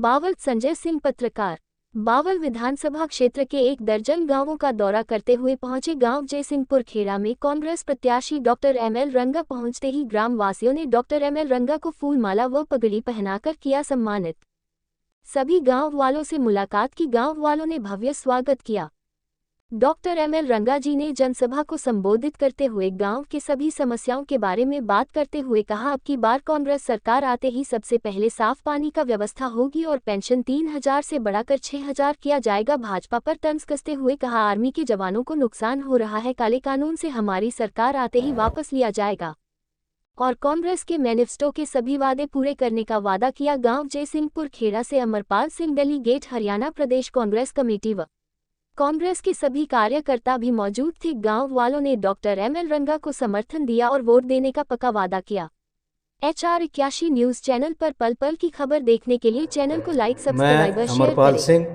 बावल संजय सिंह पत्रकार। बावल विधानसभा क्षेत्र के 1 दर्जन गांवों का दौरा करते हुए पहुंचे गांव जयसिंहपुर खेड़ा में कांग्रेस प्रत्याशी डॉक्टर एमएल रंगा पहुंचते ही ग्राम वासियों ने डॉक्टर एमएल रंगा को फूल माला व पगड़ी पहनाकर किया सम्मानित। सभी गांव वालों से मुलाकात की, गांव वालों ने भव्य स्वागत किया। डॉक्टर एमएल रंगा जी ने जनसभा को संबोधित करते हुए गांव के सभी समस्याओं के बारे में बात करते हुए कहा, अब की बार कांग्रेस सरकार आते ही सबसे पहले साफ पानी का व्यवस्था होगी और पेंशन 3000 से बढ़ाकर 6000 किया जाएगा। भाजपा पर तंज कसते हुए कहा, आर्मी के जवानों को नुकसान हो रहा है, काले कानून से हमारी सरकार आते ही वापस लिया जाएगा और कांग्रेस के मैनिफेस्टो के सभी वादे पूरे करने का वादा किया। गाँव जयसिंहपुर खेड़ा से अमरपाल सिंह, डेलीगेट हरियाणा प्रदेश कांग्रेस कमेटी व कांग्रेस के सभी कार्यकर्ता भी मौजूद थे। गांव वालों ने डॉक्टर एमएल रंगा को समर्थन दिया और वोट देने का पक्का वादा किया। HR81 न्यूज चैनल पर पल पल की खबर देखने के लिए चैनल को लाइक, सब्सक्राइब और शेयर करें। अमरपाल सिंह,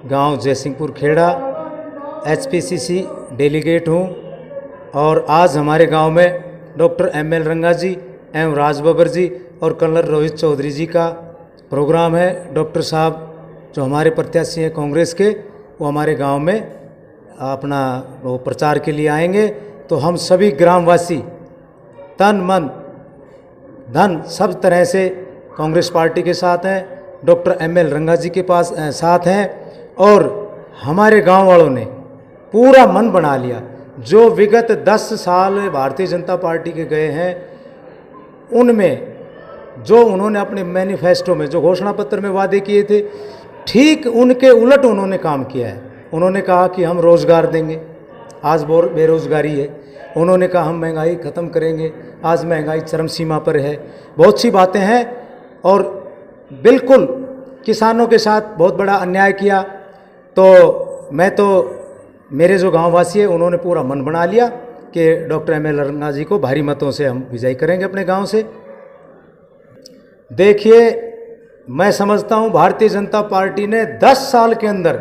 गांव जयसिंहपुर खेड़ा, HPCC डेलीगेट हूं और आज हमारे गांव में डॉक्टर एमएल रंगा जी एवं राज बब्बर जी और कर्नल रोहित चौधरी जी का प्रोग्राम है। डॉक्टर साहब जो हमारे प्रत्याशी हैं कांग्रेस के, वो हमारे गांव में अपना वो प्रचार के लिए आएंगे, तो हम सभी ग्रामवासी तन मन धन सब तरह से कांग्रेस पार्टी के साथ हैं, डॉक्टर एमएल रंगा जी के पास साथ हैं और हमारे गांव वालों ने पूरा मन बना लिया। जो विगत 10 साल भारतीय जनता पार्टी के गए हैं, उनमें जो उन्होंने अपने मैनिफेस्टो में जो घोषणा पत्र में वादे किए थे, ठीक उनके उलट उन्होंने काम किया है। उन्होंने कहा कि हम रोज़गार देंगे, आज बेरोज़गारी है। उन्होंने कहा हम महंगाई ख़त्म करेंगे, आज महंगाई चरम सीमा पर है। बहुत सी बातें हैं और बिल्कुल किसानों के साथ बहुत बड़ा अन्याय किया। तो मैं तो मेरे जो गांववासी है, उन्होंने पूरा मन बना लिया कि डॉक्टर एमएल रंगा जी को भारी मतों से हम विजयी करेंगे अपने गांव से। देखिए, मैं समझता हूं भारतीय जनता पार्टी ने 10 साल के अंदर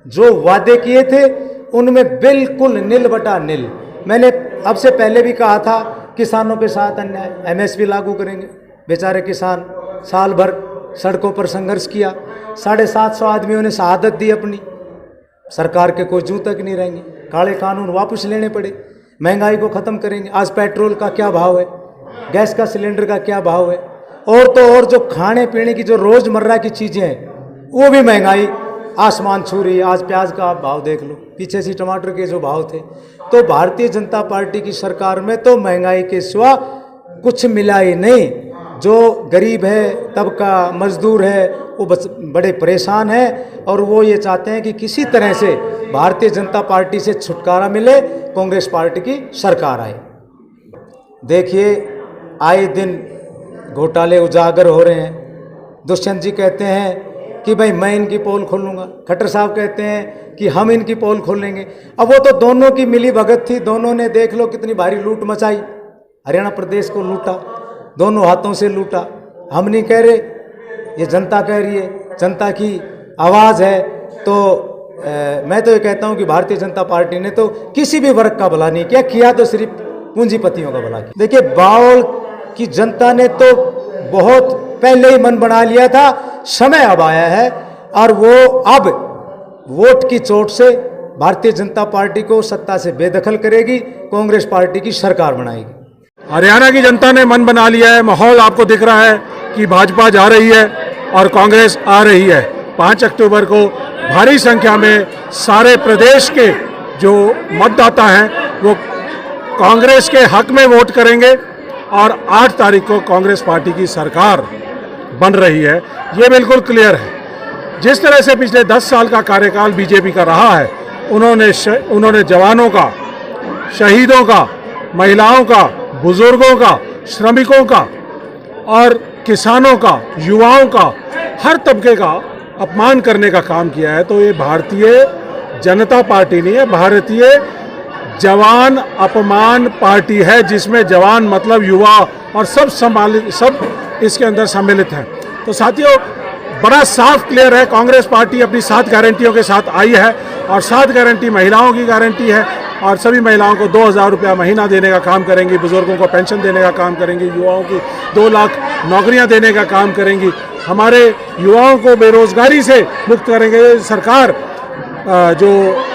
जो वादे किए थे, उनमें बिल्कुल नील बटा नील। मैंने अब से पहले भी कहा था किसानों के साथ अन्याय, MSP लागू करेंगे। बेचारे किसान साल भर सड़कों पर संघर्ष किया, 750 आदमियों ने शहादत दी अपनी। सरकार के कोई जू तक नहीं रहेंगे, काले कानून वापस लेने पड़े। महंगाई को ख़त्म करेंगे। आज पेट्रोल का क्या भाव है, गैस का सिलेंडर का क्या भाव है, और तो और जो खाने पीने की जो रोज़मर्रा की चीज़ें हैं, वो भी महंगाई आसमान छू रही है। आज प्याज का आप भाव देख लो, पीछे से टमाटर के जो भाव थे। तो भारतीय जनता पार्टी की सरकार में तो महंगाई के सिवा कुछ मिला ही नहीं। जो गरीब है, तबका मजदूर है, वो बस बड़े परेशान है और वो ये चाहते हैं कि किसी तरह से भारतीय जनता पार्टी से छुटकारा मिले, कांग्रेस पार्टी की सरकार आए। देखिए, आए दिन घोटाले उजागर हो रहे हैं। दुष्यंत जी कहते हैं कि भाई मैं इनकी पोल खोलूंगा, खट्टर साहब कहते हैं कि हम इनकी पोल खोलेंगे। अब वो तो दोनों की मिली भगत थी, दोनों ने देख लो कितनी भारी लूट मचाई, हरियाणा प्रदेश को लूटा, दोनों हाथों से लूटा। हम नहीं कह रहे, ये जनता कह रही है, जनता की आवाज़ है। तो मैं तो ये कहता हूँ कि भारतीय जनता पार्टी ने तो किसी भी वर्ग का भला नहीं किया तो सिर्फ पूंजीपतियों का भला किया। देखिए, बावल की जनता ने तो बहुत पहले ही मन बना लिया था, समय अब आया है और वो अब वोट की चोट से भारतीय जनता पार्टी को सत्ता से बेदखल करेगी, कांग्रेस पार्टी की सरकार बनाएगी। हरियाणा की जनता ने मन बना लिया है। माहौल आपको दिख रहा है कि भाजपा जा रही है और कांग्रेस आ रही है। 5 अक्टूबर को भारी संख्या में सारे प्रदेश के जो मतदाता हैं वो कांग्रेस के हक में वोट करेंगे और 8 तारीख को कांग्रेस पार्टी की सरकार बन रही है। ये बिल्कुल क्लियर है। जिस तरह से पिछले 10 साल का कार्यकाल बीजेपी का रहा है, उन्होंने जवानों का, शहीदों का, महिलाओं का, बुजुर्गों का, श्रमिकों का और किसानों का, युवाओं का, हर तबके का अपमान करने का काम किया है। तो ये भारतीय जनता पार्टी नहीं है, भारतीय जवान अपमान पार्टी है, जिसमें जवान मतलब युवा और सब इसके अंदर सम्मिलित हैं। तो साथियों, बड़ा साफ क्लियर है, कांग्रेस पार्टी अपनी 7 गारंटियों के साथ आई है और 7 गारंटी महिलाओं की गारंटी है और सभी महिलाओं को 2000 रुपया महीना देने का काम करेंगी, बुजुर्गों को पेंशन देने का काम करेंगी, युवाओं की 2 लाख नौकरियां देने का काम करेंगी हमारे युवाओं को बेरोजगारी से मुक्त करेंगे। सरकार जो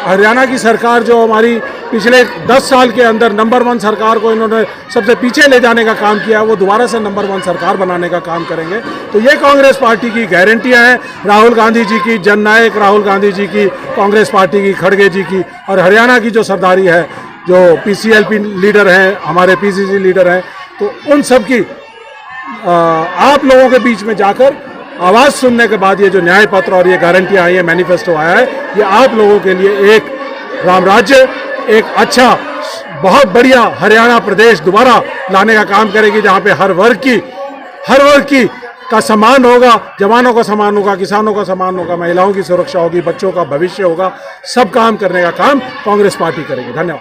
हरियाणा की सरकार जो हमारी पिछले 10 साल के अंदर नंबर 1 सरकार को इन्होंने सबसे पीछे ले जाने का काम किया, वो दोबारा से नंबर 1 सरकार बनाने का काम करेंगे। तो ये कांग्रेस पार्टी की गारंटियां हैं, राहुल गांधी जी की, जननायक राहुल गांधी जी की, कांग्रेस पार्टी की, खड़गे जी की, और हरियाणा की जो सरदारी है, जो पीसीएलपी लीडर हैं, हमारे पीसीसी लीडर हैं, तो उन सब की आप लोगों के बीच में जाकर आवाज़ सुनने के बाद ये जो न्याय पत्र और ये गारंटियां आई है, मैनिफेस्टो आया है, ये आप लोगों के लिए एक राम राज्य, एक अच्छा बहुत बढ़िया हरियाणा प्रदेश दोबारा लाने का काम करेगी, जहाँ पे हर वर्ग की का सम्मान होगा, जवानों का सम्मान होगा, किसानों का सम्मान होगा, महिलाओं की सुरक्षा होगी, बच्चों का भविष्य होगा। सब काम करने का काम कांग्रेस पार्टी करेगी। धन्यवाद।